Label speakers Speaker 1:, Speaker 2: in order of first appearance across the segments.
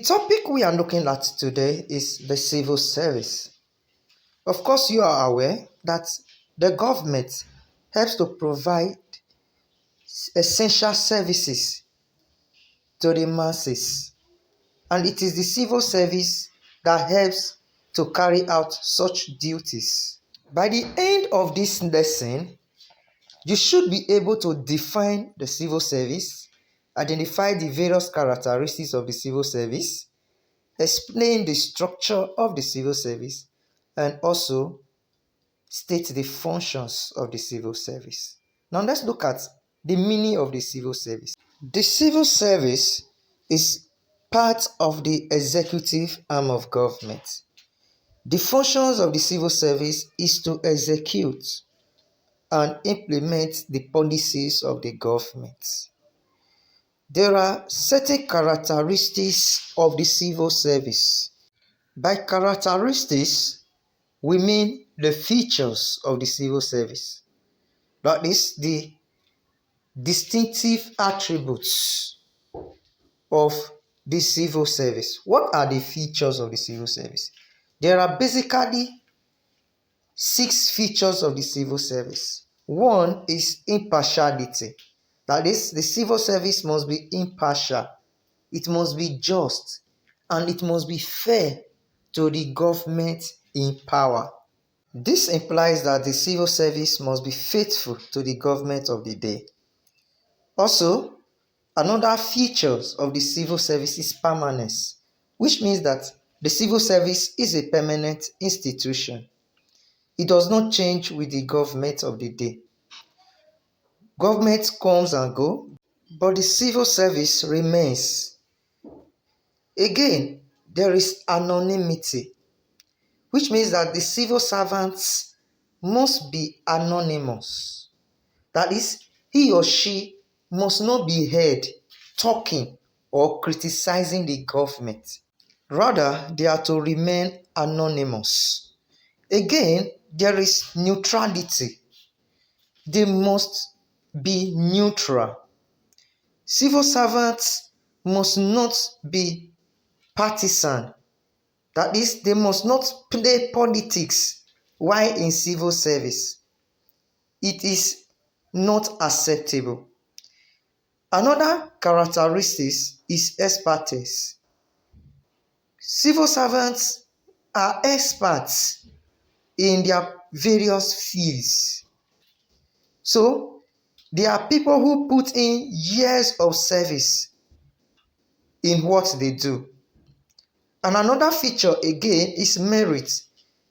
Speaker 1: topic we are looking at today is the civil service. Of course, you are aware that the government helps to provide essential services to the masses, and it is the civil service that helps to carry out such duties. By the end of this lesson, you should be able to define the civil service, identify the various characteristics of the civil service, explain the structure of the civil service, and also state the functions of the civil service. Now let's look at the meaning of the civil service. The civil service is part of the executive arm of government. The functions of the civil service is to execute and implement the policies of the government. There are certain characteristics of the civil service. By characteristics, we mean the features of the civil service. That is, the distinctive attributes of the civil service. What are the features of the civil service? There are basically 6 features of the civil service. One is impartiality. That is, the civil service must be impartial, it must be just, and it must be fair to the government in power. This implies that the civil service must be faithful to the government of the day. Also, another feature of the civil service is permanence, which means that the civil service is a permanent institution. It does not change with the government of the day. Government comes and goes, but the civil service remains. Again, there is anonymity, which means that the civil servants must be anonymous. That is, he or she must not be heard talking or criticizing the government. Rather, they are to remain anonymous. Again, there is neutrality. They must be neutral. Civil servants must not be partisan. That is, they must not play politics while in civil service. It is not acceptable. Another characteristic is expertise. Civil servants are experts in their various fields. So, they are people who put in years of service in what they do. And another feature again is merit,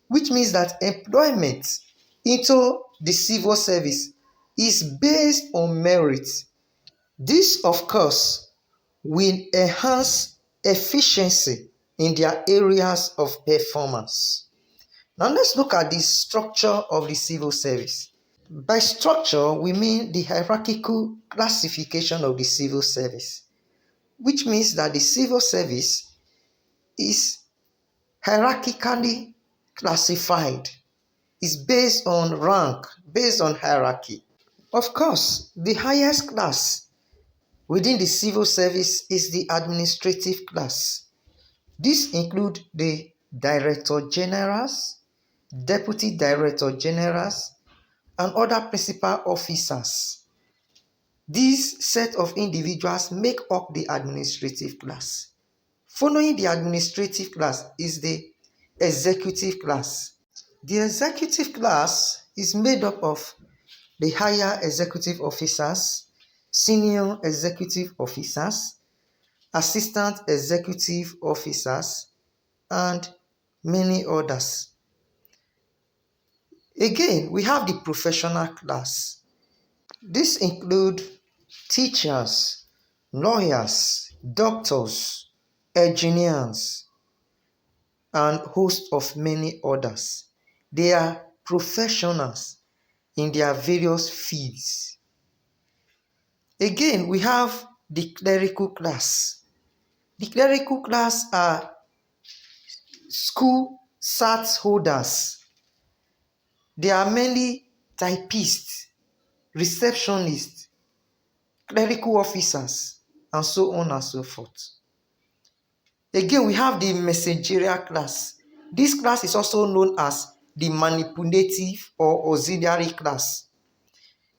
Speaker 1: which means that employment into the civil service is based on merit. This, of course, will enhance efficiency in their areas of performance. Now let's look at the structure of the civil service. By structure, we mean the hierarchical classification of the civil service, which means that the civil service is hierarchically classified. It's based on rank, based on hierarchy. Of course, the highest class within the civil service is the administrative class. This includes the director generals, deputy director generals, and other principal officers. This set of individuals make up the administrative class. Following the administrative class is the executive class. The executive class is made up of the higher executive officers, senior executive officers, assistant executive officers, and many others. Again, we have the professional class. This includes teachers, lawyers, doctors, engineers, and host of many others. They are professionals in their various fields. Again, we have the clerical class. The clerical class are school cert holders. They are mainly typists, receptionists, clerical officers, and so on and so forth. Again, we have the messagerial class. This class is also known as the manipulative or auxiliary class.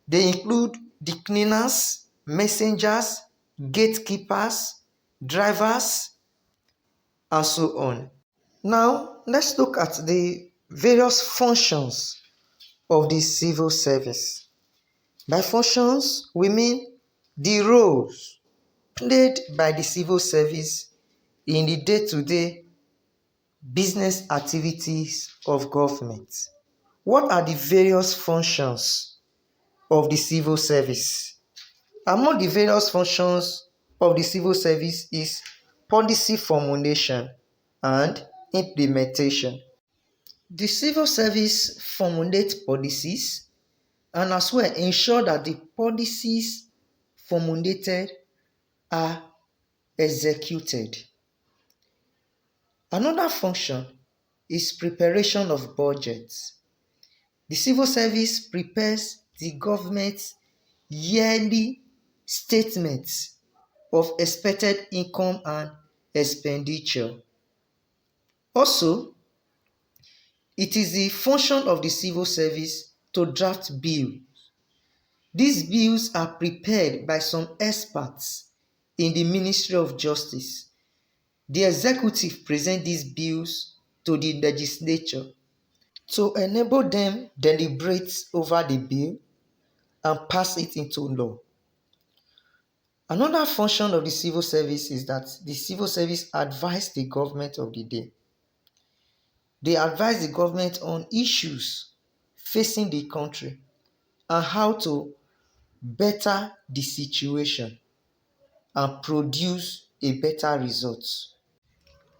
Speaker 1: They include the cleaners, messengers, gatekeepers, drivers, and so on. Now, let's look at the various functions of the civil service. By functions, we mean the roles played by the civil service in the day-to-day business activities of government. What are the various functions of the civil service? Among the various functions of the civil service is policy formulation and implementation. The civil service formulates policies and as well ensure that the policies formulated are executed. Another function is preparation of budgets. The civil service prepares the government's yearly statements of expected income and expenditure. Also, it is the function of the civil service to draft bills. These bills are prepared by some experts in the Ministry of Justice. The executive presents these bills to the legislature to enable them deliberate over the bill and pass it into law. Another function of the civil service is that the civil service advise the government of the day. They advise the government on issues facing the country and how to better the situation and produce a better result.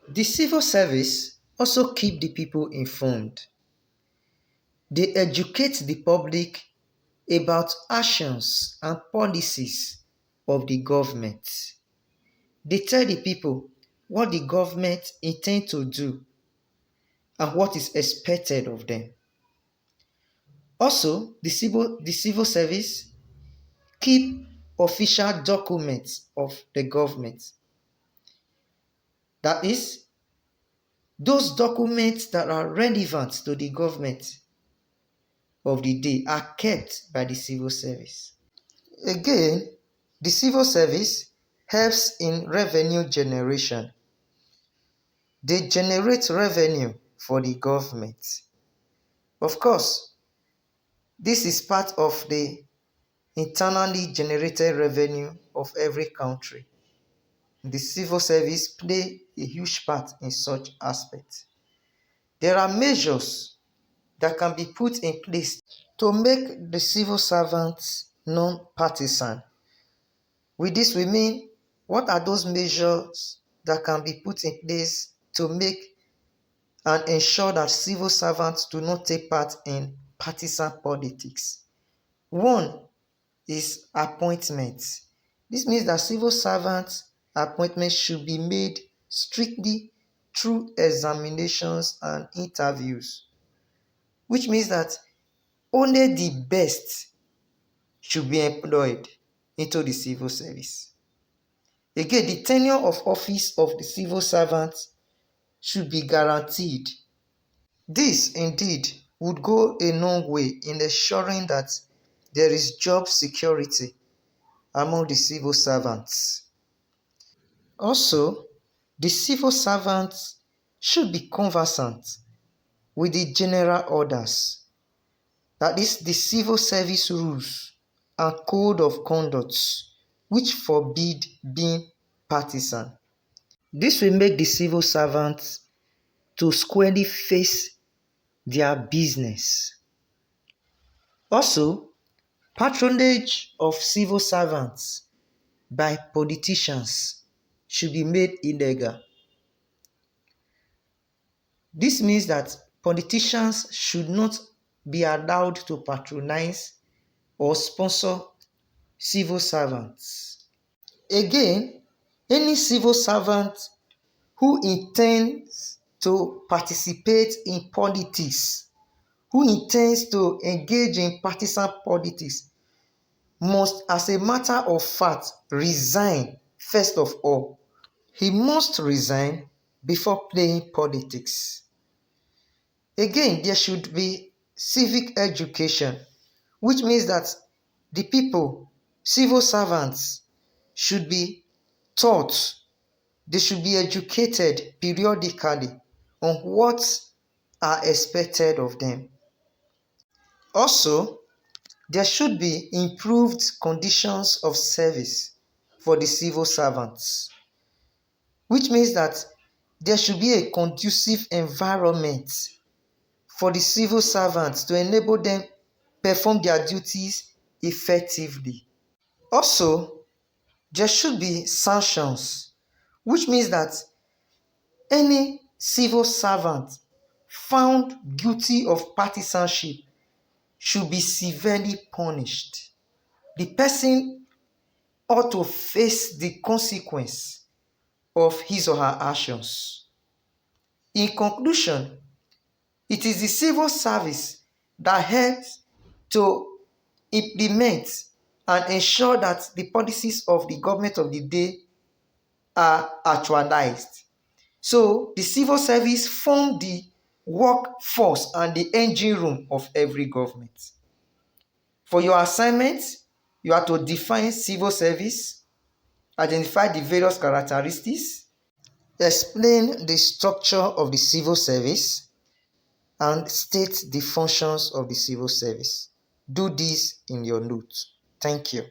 Speaker 1: The civil service also keep the people informed. They educate the public about actions and policies of the government. They tell the people what the government intends to do and what is expected of them. Also, the civil service keep official documents of the government. That is, those documents that are relevant to the government of the day are kept by the civil service. Again, the civil service helps in revenue generation. They generate revenue for the government. Of course, this is part of the internally generated revenue of every country. The civil service play a huge part in such aspects. There are measures that can be put in place to make the civil servants non-partisan. With this we mean, what are those measures that can be put in place to make and ensure that civil servants do not take part in partisan politics? One is appointments. This means that civil servants' appointments should be made strictly through examinations and interviews, which means that only the best should be employed into the civil service. Again, the tenure of office of the civil servants should be guaranteed. This, indeed, would go a long way in ensuring that there is job security among the civil servants. Also, the civil servants should be conversant with the general orders, that is, the civil service rules and code of conduct, which forbid being partisan. This will make the civil servants to squarely face their business. Also, patronage of civil servants by politicians should be made illegal. This means that politicians should not be allowed to patronize or sponsor civil servants. Again, any civil servant who intends to participate in politics, who intends to engage in partisan politics, must, as a matter of fact, resign first of all. he must resign before playing politics. Again, there should be civic education, which means that the people, civil servants, should be taught, they should be educated periodically on what are expected of them. Also, there should be improved conditions of service for the civil servants, which means that there should be a conducive environment for the civil servants to enable them perform their duties effectively. Also, there should be sanctions, which means that any civil servant found guilty of partisanship should be severely punished. The person ought to face the consequence of his or her actions. In conclusion, it is the civil service that helps to implement and ensure that the policies of the government of the day are actualized. So the civil service form the workforce and the engine room of every government. For your assignment, you are to define civil service, identify the various characteristics, explain the structure of the civil service, and state the functions of the civil service. Do this in your notes. Thank you.